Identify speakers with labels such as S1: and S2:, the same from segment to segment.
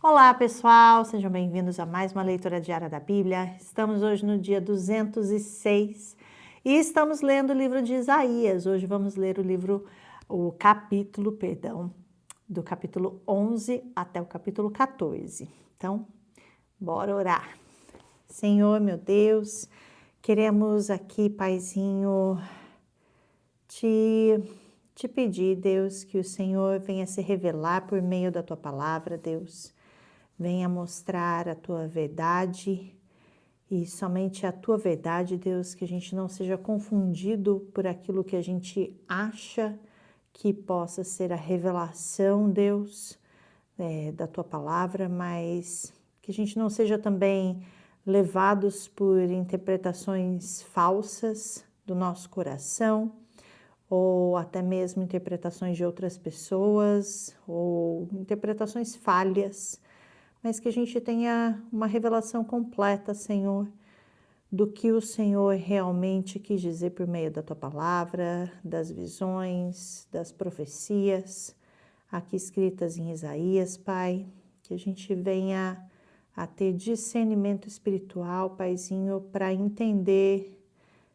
S1: Olá, pessoal, sejam bem-vindos a mais uma leitura diária da Bíblia. Estamos hoje no dia 206 e estamos lendo o livro de Isaías. Hoje vamos ler o capítulo, do capítulo 11 até o capítulo 14. Então, bora orar. Senhor, meu Deus, queremos aqui, Paizinho, te pedir, Deus, que o Senhor venha se revelar por meio da Tua palavra, Deus. Venha mostrar a Tua verdade e somente a Tua verdade, Deus, que a gente não seja confundido por aquilo que a gente acha que possa ser a revelação, Deus, da Tua palavra, mas que a gente não seja também levados por interpretações falsas do nosso coração, ou até mesmo interpretações de outras pessoas, ou interpretações falhas, mas que a gente tenha uma revelação completa, Senhor, do que o Senhor realmente quis dizer por meio da Tua palavra, das visões, das profecias, aqui escritas em Isaías, Pai, que a gente venha a ter discernimento espiritual, Paizinho, para entender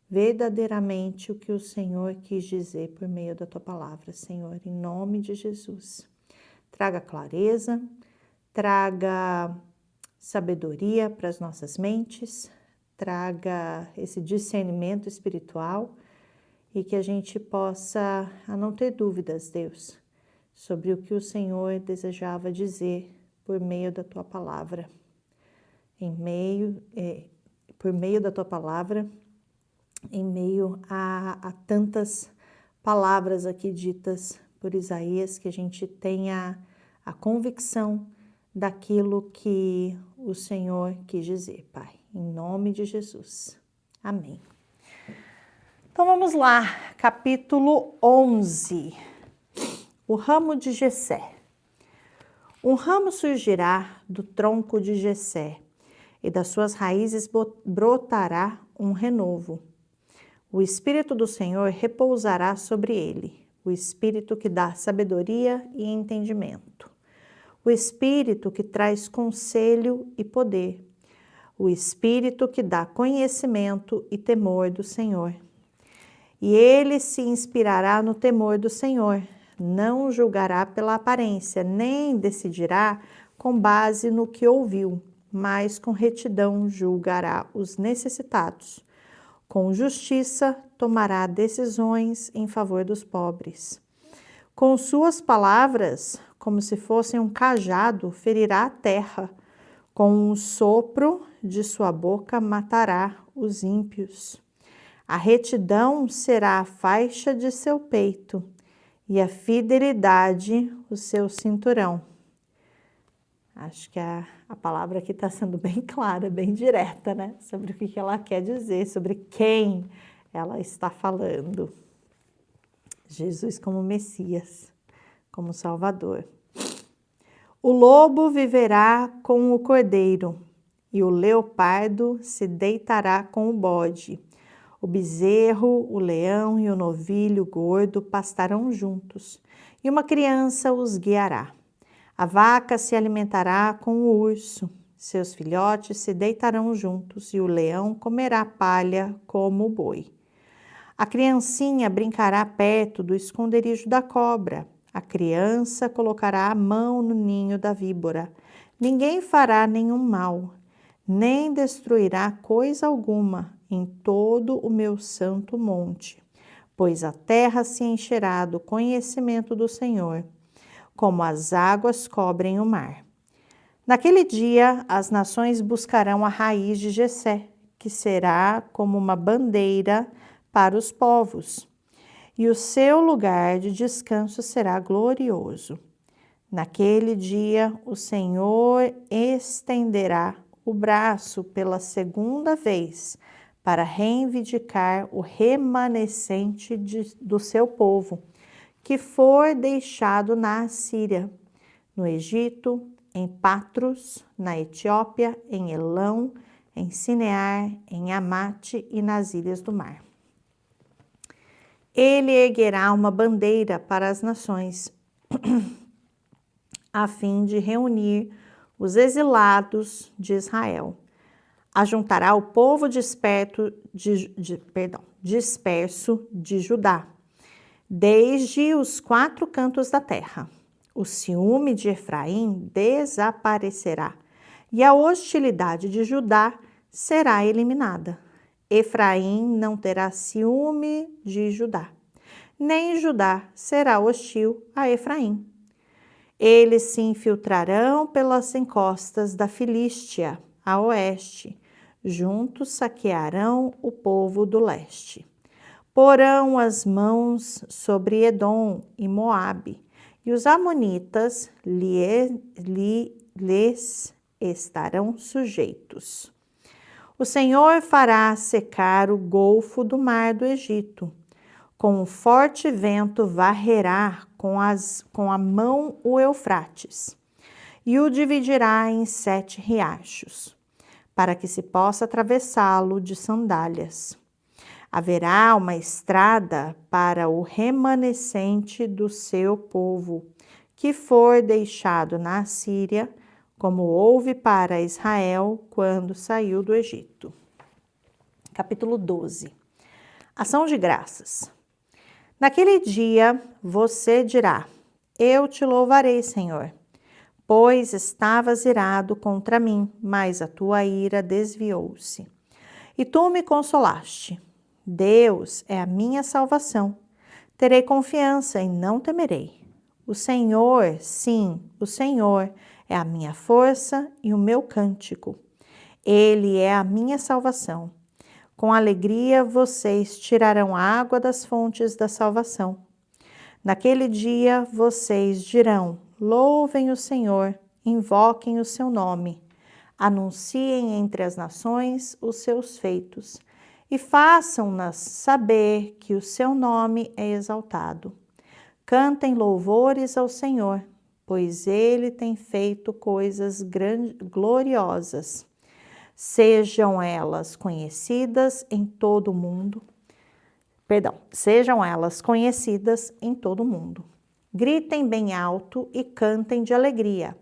S1: verdadeiramente o que o Senhor quis dizer por meio da Tua palavra, Senhor, em nome de Jesus. Traga clareza, traga sabedoria para as nossas mentes, traga esse discernimento espiritual e que a gente possa não ter dúvidas, Deus, sobre o que o Senhor desejava dizer por meio da Tua palavra. Por meio da Tua palavra, em meio a tantas palavras aqui ditas por Isaías, que a gente tenha a convicção daquilo que o Senhor quis dizer, Pai, em nome de Jesus. Amém. Então vamos lá, capítulo 11. O ramo de Jessé. Um ramo surgirá do tronco de Jessé, e das suas raízes brotará um renovo. O Espírito do Senhor repousará sobre ele, o Espírito que dá sabedoria e entendimento, o Espírito que traz conselho e poder, o Espírito que dá conhecimento e temor do Senhor. E ele se inspirará no temor do Senhor, não julgará pela aparência, nem decidirá com base no que ouviu, mas com retidão julgará os necessitados. Com justiça tomará decisões em favor dos pobres. Com suas palavras, como se fossem um cajado, ferirá a terra. Com um sopro de sua boca matará os ímpios. A retidão será a faixa de seu peito e a fidelidade o seu cinturão. Acho que a palavra aqui está sendo bem clara, bem direta, né? Sobre o que ela quer dizer, sobre quem ela está falando. Jesus como Messias, como Salvador. O lobo viverá com o cordeiro, e o leopardo se deitará com o bode. O bezerro, o leão e o novilho gordo pastarão juntos, e uma criança os guiará. A vaca se alimentará com o urso, seus filhotes se deitarão juntos, e o leão comerá palha como o boi. A criancinha brincará perto do esconderijo da cobra. A criança colocará a mão no ninho da víbora. Ninguém fará nenhum mal, nem destruirá coisa alguma em todo o meu santo monte, pois a terra se encherá do conhecimento do Senhor, como as águas cobrem o mar. Naquele dia, as nações buscarão a raiz de Jessé, que será como uma bandeira para os povos, e o seu lugar de descanso será glorioso. Naquele dia, o Senhor estenderá o braço pela segunda vez para reivindicar o remanescente do seu povo, que for deixado na Assíria, no Egito, em Patros, na Etiópia, em Elão, em Sinear, em Amate e nas ilhas do mar. Ele erguerá uma bandeira para as nações, a fim de reunir os exilados de Israel. Ajuntará o povo disperso de Judá, desde os 4 cantos da terra. O ciúme de Efraim desaparecerá, e a hostilidade de Judá será eliminada. Efraim não terá ciúme de Judá, nem Judá será hostil a Efraim. Eles se infiltrarão pelas encostas da Filístia, a oeste. Juntos saquearão o povo do leste. Porão as mãos sobre Edom e Moabe, e os amonitas lhes estarão sujeitos. O Senhor fará secar o golfo do mar do Egito. Com um forte vento varrerá com a mão o Eufrates, e o dividirá em 7 riachos, para que se possa atravessá-lo de sandálias. Haverá uma estrada para o remanescente do seu povo, que for deixado na Assíria, como houve para Israel quando saiu do Egito. Capítulo 12. Ação de graças. Naquele dia você dirá: eu te louvarei, Senhor, pois estavas irado contra mim, mas a tua ira desviou-se. E tu me consolaste. Deus é a minha salvação. Terei confiança e não temerei. O Senhor, sim, o Senhor é a minha força e o meu cântico. Ele é a minha salvação. Com alegria vocês tirarão água das fontes da salvação. Naquele dia vocês dirão: louvem o Senhor, invoquem o seu nome, anunciem entre as nações os seus feitos e façam-nas saber que o seu nome é exaltado. Cantem louvores ao Senhor, pois ele tem feito coisas gloriosas. Sejam elas conhecidas em todo o mundo. Sejam elas conhecidas em todo o mundo. Gritem bem alto e cantem de alegria,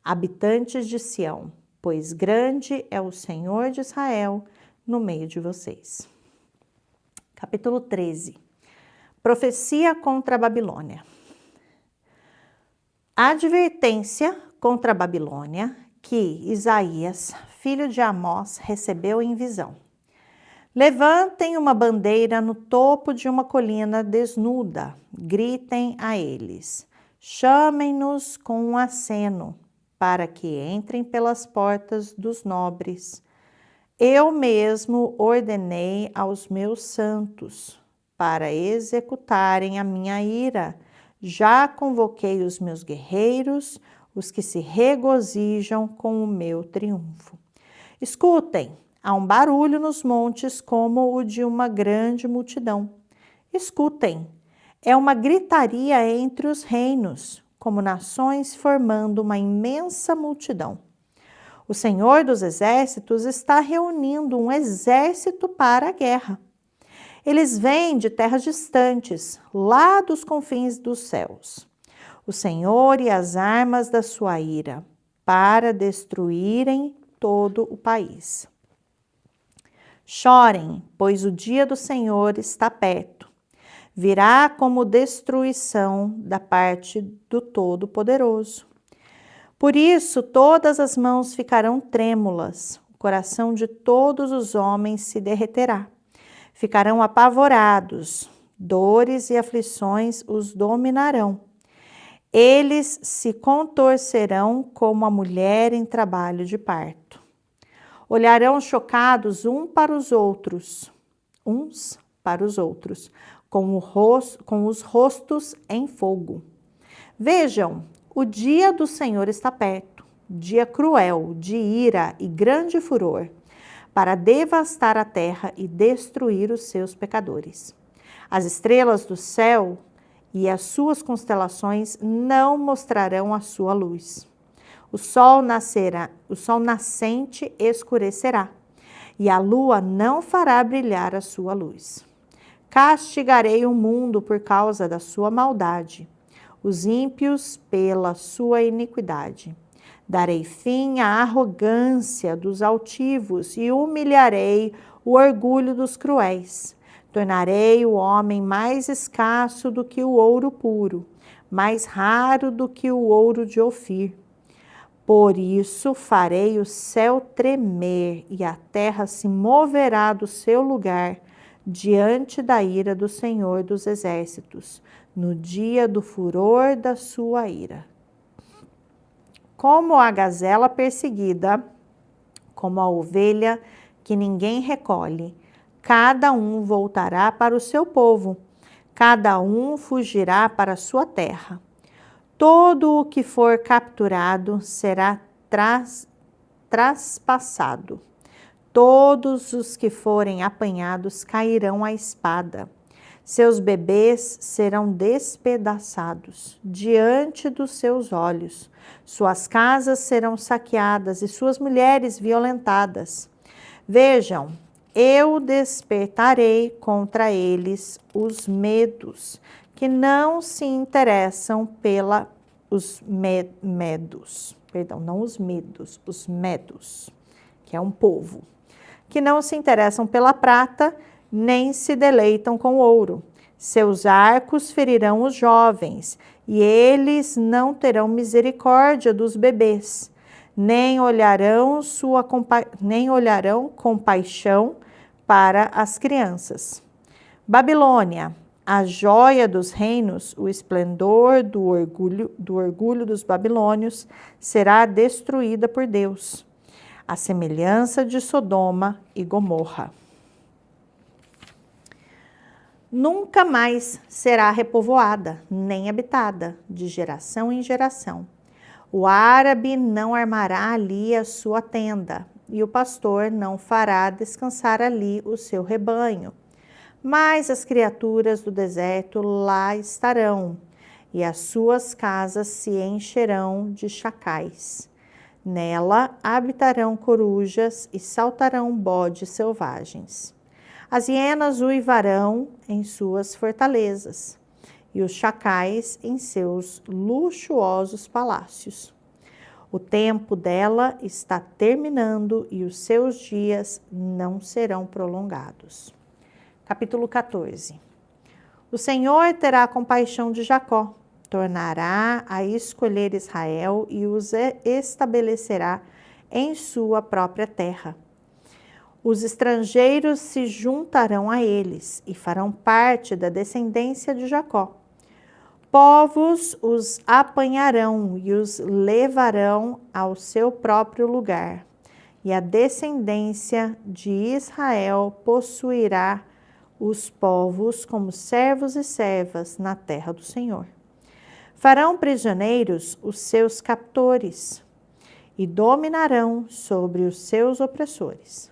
S1: habitantes de Sião, pois grande é o Senhor de Israel no meio de vocês. Capítulo 13. Profecia contra a Babilônia. A advertência contra a Babilônia que Isaías, filho de Amós, recebeu em visão. Levantem uma bandeira no topo de uma colina desnuda, gritem a eles, chamem-nos com um aceno, para que entrem pelas portas dos nobres. Eu mesmo ordenei aos meus santos, para executarem a minha ira, já convoquei os meus guerreiros, os que se regozijam com o meu triunfo. Escutem, há um barulho nos montes como o de uma grande multidão. Escutem, é uma gritaria entre os reinos, como nações formando uma imensa multidão. O Senhor dos Exércitos está reunindo um exército para a guerra. Eles vêm de terras distantes, lá dos confins dos céus. O Senhor e as armas da sua ira, para destruírem todo o país. Chorem, pois o dia do Senhor está perto. Virá como destruição da parte do Todo-Poderoso. Por isso, todas as mãos ficarão trêmulas, o coração de todos os homens se derreterá. Ficarão apavorados, dores e aflições os dominarão. Eles se contorcerão como a mulher em trabalho de parto. Olharão chocados uns para os outros, com os rostos em fogo. Vejam, o dia do Senhor está perto, dia cruel, de ira e grande furor, para devastar a terra e destruir os seus pecadores. As estrelas do céu e as suas constelações não mostrarão a sua luz. O sol nascente escurecerá, e a lua não fará brilhar a sua luz. Castigarei o mundo por causa da sua maldade, os ímpios pela sua iniquidade. Darei fim à arrogância dos altivos e humilharei o orgulho dos cruéis. Tornarei o homem mais escasso do que o ouro puro, mais raro do que o ouro de Ofir. Por isso farei o céu tremer e a terra se moverá do seu lugar diante da ira do Senhor dos Exércitos, no dia do furor da sua ira. Como a gazela perseguida, como a ovelha que ninguém recolhe, cada um voltará para o seu povo, cada um fugirá para a sua terra. Todo o que for capturado será traspassado. Todos os que forem apanhados cairão à espada. Seus bebês serão despedaçados diante dos seus olhos. Suas casas serão saqueadas e suas mulheres violentadas. Vejam, eu despertarei contra eles os medos, que não se interessam os medos, que é um povo, que não se interessam pela prata, nem se deleitam com ouro. Seus arcos ferirão os jovens, e eles não terão misericórdia dos bebês, nem olharão compaixão para as crianças. Babilônia, a joia dos reinos, o esplendor do orgulho dos babilônios, será destruída por Deus, à semelhança de Sodoma e Gomorra. Nunca mais será repovoada, nem habitada, de geração em geração. O árabe não armará ali a sua tenda, e o pastor não fará descansar ali o seu rebanho. Mas as criaturas do deserto lá estarão, e as suas casas se encherão de chacais. Nela habitarão corujas e saltarão bodes selvagens. As hienas uivarão em suas fortalezas, e os chacais em seus luxuosos palácios. O tempo dela está terminando e os seus dias não serão prolongados. Capítulo 14. O Senhor terá compaixão de Jacó, tornará a escolher Israel e os estabelecerá em sua própria terra. Os estrangeiros se juntarão a eles e farão parte da descendência de Jacó. Povos os apanharão e os levarão ao seu próprio lugar, e a descendência de Israel possuirá os povos como servos e servas na terra do Senhor. Farão prisioneiros os seus captores e dominarão sobre os seus opressores.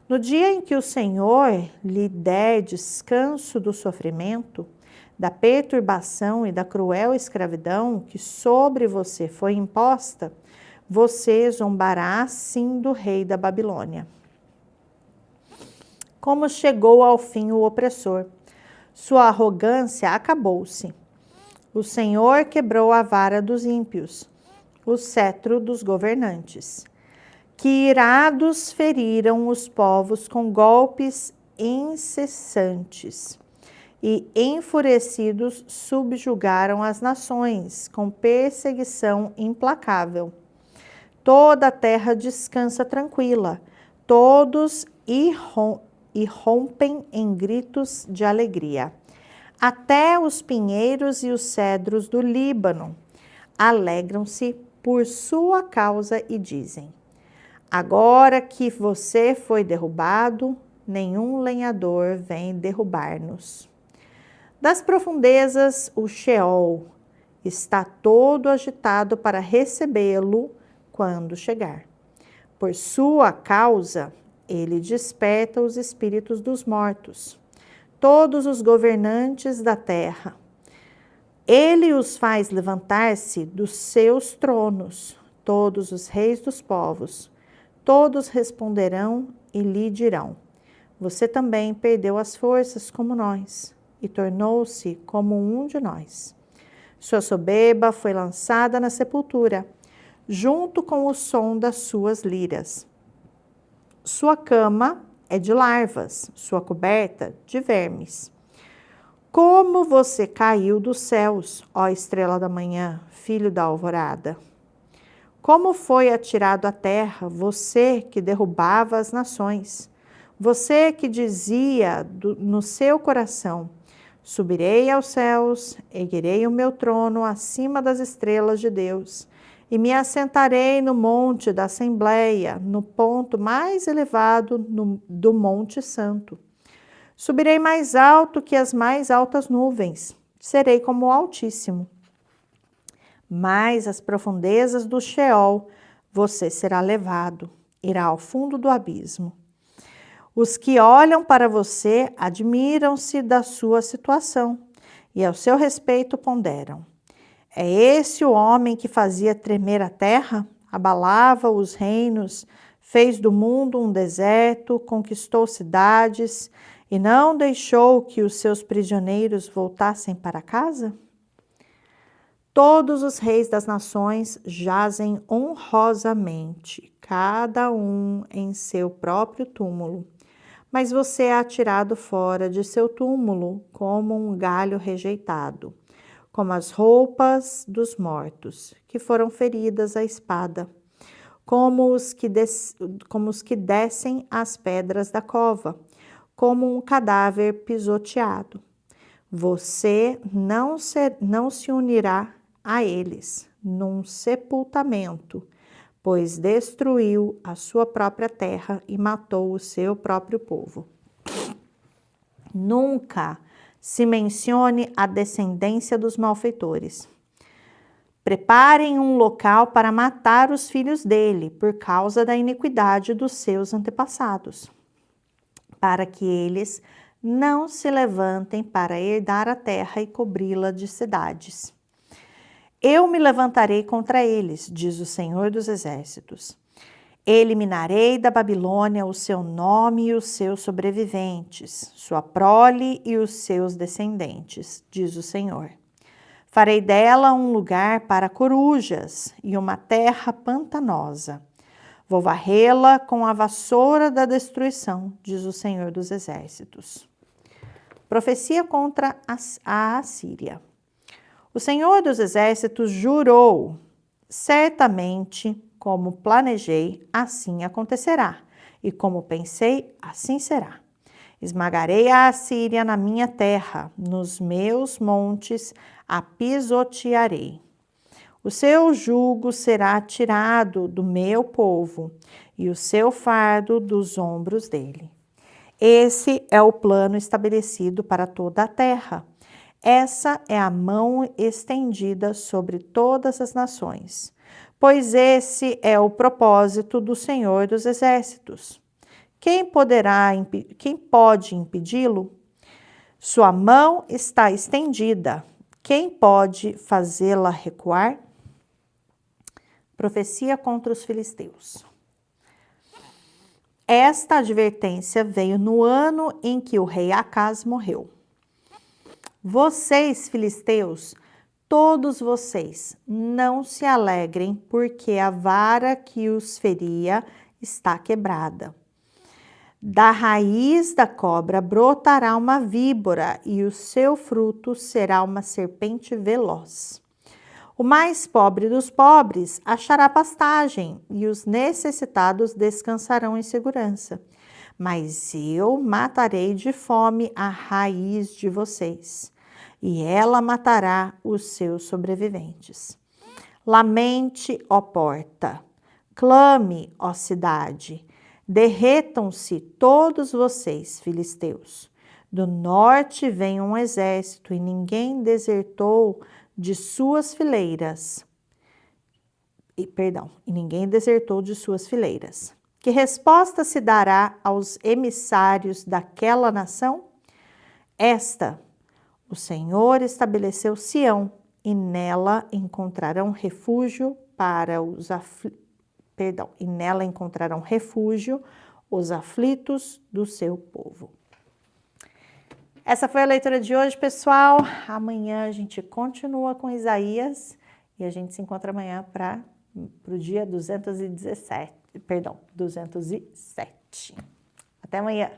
S1: No dia em que o Senhor lhe der descanso do sofrimento, da perturbação e da cruel escravidão que sobre você foi imposta, você zombará sim do rei da Babilônia. Como chegou ao fim o opressor, sua arrogância acabou-se. O Senhor quebrou a vara dos ímpios, o cetro dos governantes, que irados feriram os povos com golpes incessantes e enfurecidos subjugaram as nações com perseguição implacável. Toda a terra descansa tranquila, todos irrompem em gritos de alegria. Até os pinheiros e os cedros do Líbano alegram-se por sua causa e dizem: agora que você foi derrubado, nenhum lenhador vem derrubar-nos. Das profundezas, o Sheol está todo agitado para recebê-lo quando chegar. Por sua causa, ele desperta os espíritos dos mortos, todos os governantes da terra. Ele os faz levantar-se dos seus tronos, todos os reis dos povos. Todos responderão e lhe dirão: você também perdeu as forças como nós, e tornou-se como um de nós. Sua soberba foi lançada na sepultura. junto com o som das suas liras. Sua cama é de larvas, sua coberta de vermes. Como você caiu dos céus, ó estrela da manhã, filho da alvorada! Como foi atirado à terra, você que derrubava as nações, você que dizia no seu coração: subirei aos céus, erguerei o meu trono acima das estrelas de Deus, e me assentarei no monte da Assembleia, no ponto mais elevado do Monte Santo. Subirei mais alto que as mais altas nuvens, serei como o Altíssimo. Mas às profundezas do Sheol você será levado, irá ao fundo do abismo. Os que olham para você admiram-se da sua situação e ao seu respeito ponderam. É esse o homem que fazia tremer a terra, abalava os reinos, fez do mundo um deserto, conquistou cidades e não deixou que os seus prisioneiros voltassem para casa? Todos os reis das nações jazem honrosamente, cada um em seu próprio túmulo. Mas você é atirado fora de seu túmulo como um galho rejeitado, como as roupas dos mortos, que foram feridas à espada, como os que descem as pedras da cova, como um cadáver pisoteado. Você não se unirá a eles num sepultamento, pois destruiu a sua própria terra e matou o seu próprio povo. Nunca se mencione a descendência dos malfeitores. Preparem um local para matar os filhos dele, por causa da iniquidade dos seus antepassados, para que eles não se levantem para herdar a terra e cobri-la de cidades. Eu me levantarei contra eles, diz o Senhor dos Exércitos. Eliminarei da Babilônia o seu nome e os seus sobreviventes, sua prole e os seus descendentes, diz o Senhor. Farei dela um lugar para corujas e uma terra pantanosa. Vou varrê-la com a vassoura da destruição, diz o Senhor dos Exércitos. Profecia contra a Assíria. O Senhor dos Exércitos jurou: certamente, como planejei, assim acontecerá, e como pensei, assim será. Esmagarei a Assíria na minha terra, nos meus montes a pisotearei. O seu jugo será tirado do meu povo, e o seu fardo dos ombros dele. Esse é o plano estabelecido para toda a terra. Essa é a mão estendida sobre todas as nações, pois esse é o propósito do Senhor dos Exércitos. Quem pode impedi-lo? Sua mão está estendida. Quem pode fazê-la recuar? Profecia contra os filisteus. Esta advertência veio no ano em que o rei Acaz morreu. Vocês, filisteus, todos vocês, não se alegrem, porque a vara que os feria está quebrada. Da raiz da cobra brotará uma víbora, e o seu fruto será uma serpente veloz. O mais pobre dos pobres achará pastagem, e os necessitados descansarão em segurança. Mas eu matarei de fome a raiz de vocês, e ela matará os seus sobreviventes. Lamente, ó porta, clame, ó cidade, derretam-se todos vocês, filisteus. Do norte vem um exército, e ninguém desertou de suas fileiras. E ninguém desertou de suas fileiras. Que resposta se dará aos emissários daquela nação? Esta: o Senhor estabeleceu Sião, e nela encontrarão refúgio os aflitos do seu povo. Essa foi a leitura de hoje, pessoal. Amanhã a gente continua com Isaías e a gente se encontra amanhã para para o dia 207. Até amanhã.